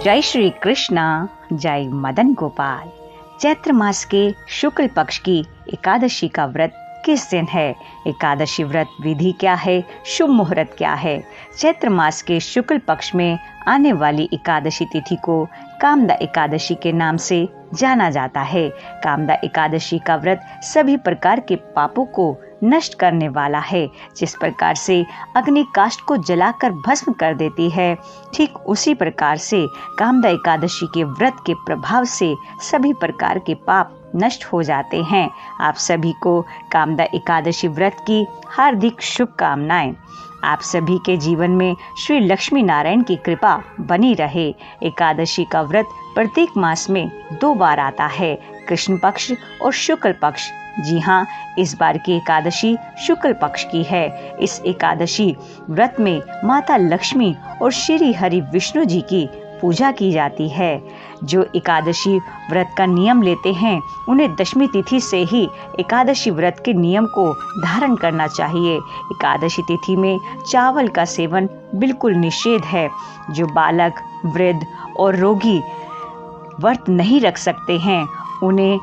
जय श्री कृष्णा, जय मदन गोपाल। चैत्र मास के शुक्ल पक्ष की एकादशी का व्रत किस दिन है? एकादशी व्रत विधि क्या है? शुभ मुहूर्त क्या है? चैत्र मास के शुक्ल पक्ष में आने वाली एकादशी तिथि को कामदा एकादशी के नाम से जाना जाता है। कामदा एकादशी का व्रत सभी प्रकार के पापों को नष्ट करने वाला है। जिस प्रकार से अग्नि काष्ठ को जलाकर भस्म कर देती है, ठीक उसी प्रकार से कामदा एकादशी के व्रत के प्रभाव से सभी प्रकार के पाप नष्ट हो जाते हैं। आप सभी को कामदा एकादशी व्रत की हार्दिक शुभकामनाएं। आप सभी के जीवन में श्री लक्ष्मी नारायण की कृपा बनी रहे। एकादशी का व्रत प्रत्येक मास में 2 बार आता है, कृष्ण पक्ष और शुक्ल पक्ष। जी हाँ, इस बार की एकादशी शुक्ल पक्ष की है। इस एकादशी व्रत में माता लक्ष्मी और श्री हरि विष्णु जी की पूजा की जाती है। जो एकादशी व्रत का नियम लेते हैं, उन्हें दशमी तिथि से ही एकादशी व्रत के नियम को धारण करना चाहिए। एकादशी तिथि में चावल का सेवन बिल्कुल निषेध है। जो बालक, वृद्ध और रोगी व्रत नहीं रख सकते हैं, उन्हें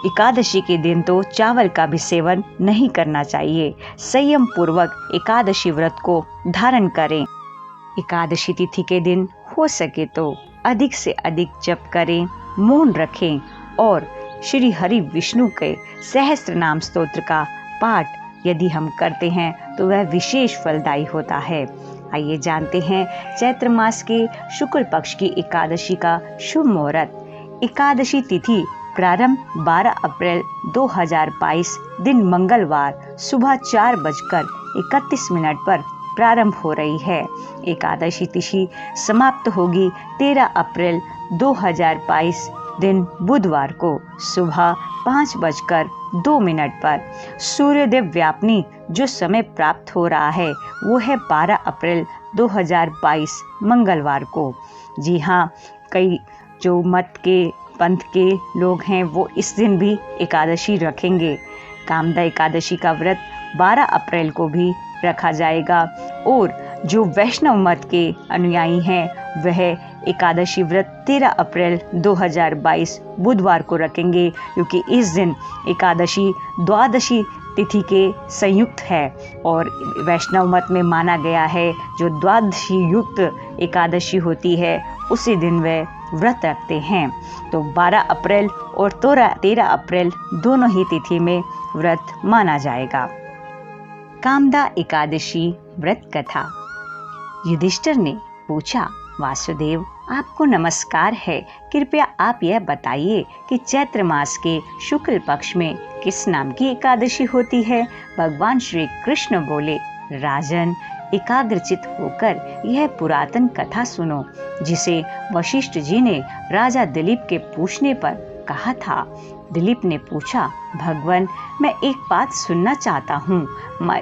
एकादशी के दिन तो चावल का भी सेवन नहीं करना चाहिए। संयम पूर्वक एकादशी व्रत को धारण करें। एकादशी तिथि के दिन हो सके तो अधिक से अधिक जप करें, मौन रखें और श्री हरि विष्णु के सहस्त्र नाम स्तोत्र का पाठ यदि हम करते हैं तो वह विशेष फलदायी होता है। आइए जानते हैं चैत्र मास के शुक्ल पक्ष की एकादशी का शुभ मुहूर्त। एकादशी तिथि प्रारंभ 12 अप्रैल 2022 दिन मंगलवार सुबह 4:31 पर प्रारंभ हो रही है। एकादशी तिथि समाप्त होगी 13 अप्रैल 2022 दिन बुधवार को सुबह 5:02 पर। सूर्योदय व्यापनी जो समय प्राप्त हो रहा है वो है 12 अप्रैल 2022 मंगलवार को। जी हाँ, कई जो मत के पंथ के लोग हैं वो इस दिन भी एकादशी रखेंगे। कामदा एकादशी का व्रत 12 अप्रैल को भी रखा जाएगा और जो वैष्णव मत के अनुयायी हैं वह एकादशी व्रत 13 अप्रैल 2022 बुधवार को रखेंगे, क्योंकि इस दिन एकादशी द्वादशी तिथि के संयुक्त है और वैष्णव मत में माना गया है जो द्वादशी युक्त एकादशी होती है उसी दिन वे व्रत रखते हैं। तो 12 अप्रैल और 13 अप्रैल दोनों ही तिथि में व्रत माना जाएगा। कामदा एकादशी व्रत कथा। युधिष्ठिर ने पूछा, वासुदेव आपको नमस्कार है, कृपया आप यह बताइए कि चैत्र मास के शुक्ल पक्ष में किस नाम की एकादशी होती है? भगवान श्री कृष्ण बोले, राजन एकाग्रचित होकर यह पुरातन कथा सुनो, जिसे वशिष्ठ जी ने राजा दिलीप के पूछने पर कहा था। दिलीप ने पूछा, भगवान मैं एक बात सुनना चाहता हूँ,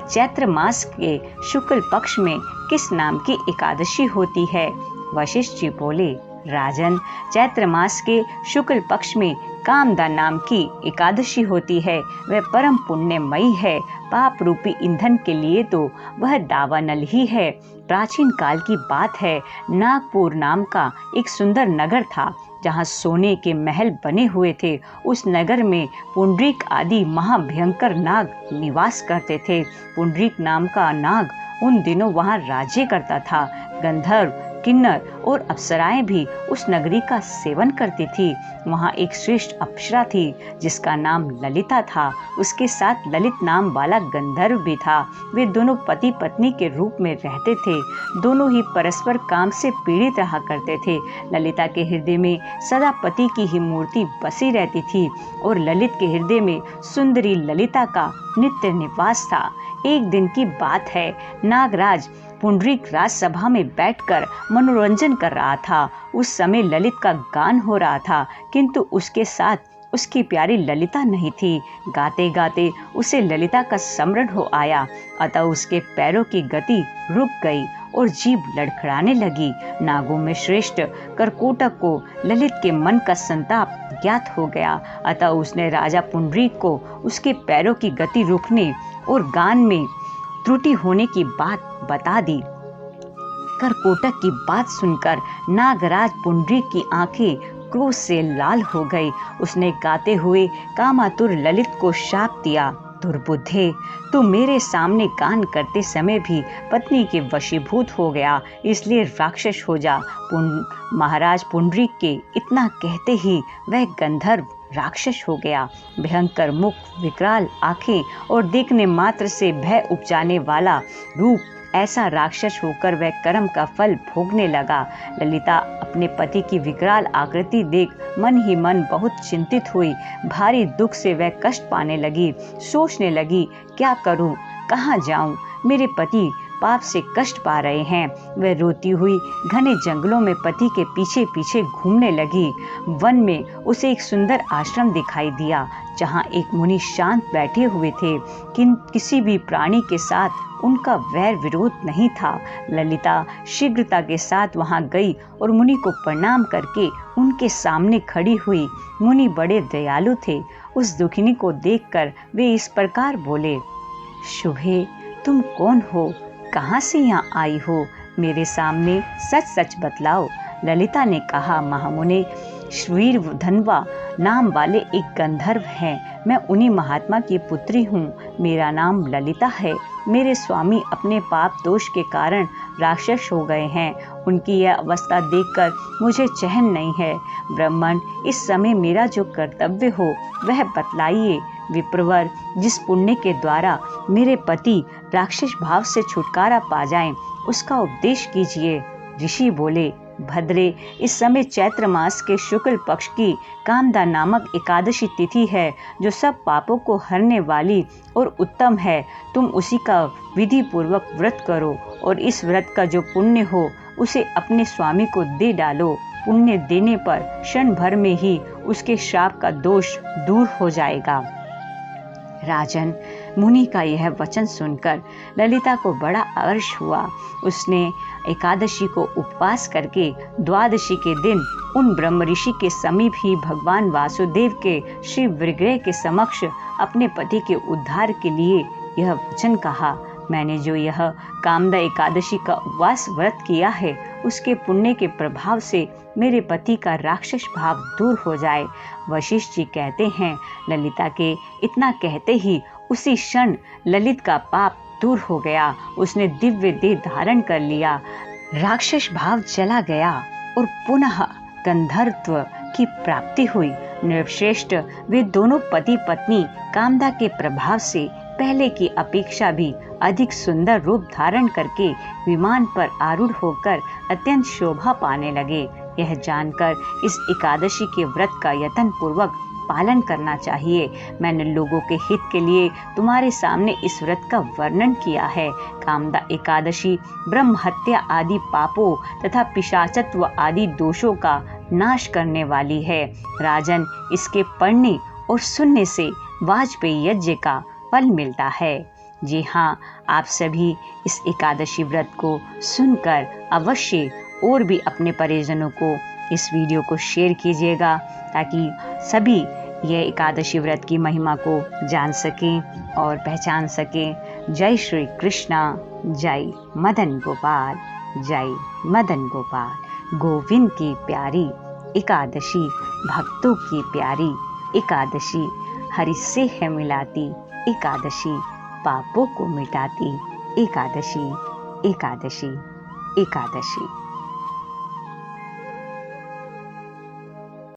चैत्र मास के शुक्ल पक्ष में किस नाम की एकादशी होती है? वशिष्ठ जी बोले, राजन चैत्र मास के शुक्ल पक्ष में कामदा नाम की एकादशी होती है। वह परम पुण्यमयी है। पाप रूपी ईंधन के लिए तो वह दावानल ही है। प्राचीन काल की बात है, नागपुर नाम का एक सुंदर नगर था जहाँ सोने के महल बने हुए थे। उस नगर में पुंडरीक आदि महाभयंकर नाग निवास करते थे। पुंडरीक नाम का नाग उन दिनों वहाँ राज्य करता था। गंधर्व, किन्नर और अप्सराएं भी उस नगरी का सेवन करती थी। वहाँ एक श्रेष्ठ अप्सरा थी जिसका नाम ललिता था। उसके साथ ललित नाम वाला गंधर्व भी था। वे दोनों पति पत्नी के रूप में रहते थे। दोनों ही परस्पर काम से पीड़ित रहा करते थे। ललिता के हृदय में सदा पति की ही मूर्ति बसी रहती थी और ललित के हृदय में सुंदरी ललिता का नित्य निवास था। एक दिन की बात है, नागराज पुंडरीक राजसभा में बैठकर मनोरंजन कर रहा था। उस समय ललित का गान हो रहा था, किंतु उसके साथ उसकी प्यारी ललिता नहीं थी। गाते गाते उसे ललिता का स्मरण हो आया, अतः उसके पैरों की गति रुक गई और जीभ लड़खड़ाने लगी। नागों में श्रेष्ठ करकोटक को ललित के मन का संताप ज्ञात हो गया, अतः उसने राजा पुंडरीक को उसके पैरों की गति रुकने और गान में त्रुटि होने की बात बता दी। करकोटक की बात सुनकर नागराज पुंडरीक की आंखें क्रोध से लाल हो गई। उसने गाते हुए कामातुर ललित को शाप दिया, दुर्बुद्धे, तू मेरे सामने गान करते समय भी पत्नी के वशीभूत हो गया, इसलिए राक्षस हो जा। महाराज पुंडरीक के इतना कहते ही वह गंधर्व राक्षस हो गया। भयंकर मुख, विकराल आंखें और देखने मात्र से भय उपजाने वाला रूप, ऐसा राक्षस होकर वह कर्म का फल भोगने लगा। ललिता अपने पति की विकराल आकृति देख मन ही मन बहुत चिंतित हुई। भारी दुख से वह कष्ट पाने लगी। सोचने लगी, क्या करूं, कहाँ जाऊं, मेरे पति पाप से कष्ट पा रहे हैं। वह रोती हुई घने जंगलों में पति के पीछे पीछे घूमने लगी। वन में उसे एक सुंदर आश्रम दिखाई दिया, जहाँ एक मुनि शांत बैठे हुए थे। किसी भी प्राणी के साथ उनका वैर विरोध नहीं था। ललिता शीघ्रता के साथ वहां गई और मुनि को प्रणाम करके उनके सामने खड़ी हुई। मुनि बड़े दयालु थे। उस दुखिनी को देखकर वे इस प्रकार बोले, शुभे, तुम कौन हो, कहाँ से यहाँ आई हो, मेरे सामने सच सच बतलाओ। ललिता ने कहा, महामुने, वीर धनवा नाम वाले एक गंधर्व हैं। मैं उन्हीं महात्मा की पुत्री हूँ। मेरा नाम ललिता है। मेरे स्वामी अपने पाप दोष के कारण राक्षस हो गए हैं। उनकी यह अवस्था देखकर मुझे चैन नहीं है। ब्राह्मण, इस समय मेरा जो कर्तव्य हो वह बतलाइए। विप्रवर, जिस पुण्य के द्वारा मेरे पति राक्षस भाव से छुटकारा पा जाएं, उसका उपदेश कीजिए। ऋषि बोले, भद्रे, इस समय चैत्र मास के शुक्ल पक्ष की कामदा नामक एकादशी तिथि है, जो सब पापों को हरने वाली और उत्तम है। तुम उसी का विधि पूर्वक व्रत करो और इस व्रत का जो पुण्य हो उसे अपने स्वामी को दे डालो। पुण्य देने पर क्षण भर में ही उसके श्राप का दोष दूर हो जाएगा। राजन, मुनि का यह वचन सुनकर ललिता को बड़ा हर्ष हुआ। उसने एकादशी को उपवास करके द्वादशी के दिन उन ब्रह्म ऋषि के समीप ही भगवान वासुदेव के श्री विग्रह के समक्ष अपने पति के उद्धार के लिए यह वचन कहा, मैंने जो यह कामदा एकादशी का उपवास व्रत किया है, उसके पुण्य के प्रभाव से मेरे पति का राक्षस भाव दूर हो जाए। वशिष्ठ जी कहते हैं, ललिता के इतना कहते ही उसी क्षण ललित का पाप दूर हो गया। उसने दिव्य देह धारण कर लिया, राक्षस भाव चला गया और पुनः गंधर्वत्व की प्राप्ति हुई। नृपश्रेष्ठ, वे दोनों पति पत्नी कामदा के प्रभाव से पहले की अपेक्षा भी अधिक सुंदर रूप धारण करके विमान पर आरूढ़ होकर अत्यंत शोभा पाने लगे। यह जानकर इस एकादशी के व्रत का यत्न पूर्वक पालन करना चाहिए। मैंने लोगों के हित के लिए तुम्हारे सामने इस व्रत का वर्णन किया है। कामदा एकादशी ब्रह्म हत्या आदि पापों तथा पिशाचत्व आदि दोषों का नाश करने वाली है। राजन, इसके पढ़ने और सुनने से वाजपेयी यज्ञ का फल मिलता है। जी हाँ, आप सभी इस एकादशी व्रत को सुनकर अवश्य और भी अपने परिजनों को इस वीडियो को शेयर कीजिएगा, ताकि सभी यह एकादशी व्रत की महिमा को जान सकें और पहचान सकें। जय श्री कृष्णा, जय मदन गोपाल, जय मदन गोपाल। गोविंद की प्यारी एकादशी, भक्तों की प्यारी एकादशी, हरि से है मिलाती एकादशी, पापों को मिटाती एकादशी, एकादशी, एकादशी।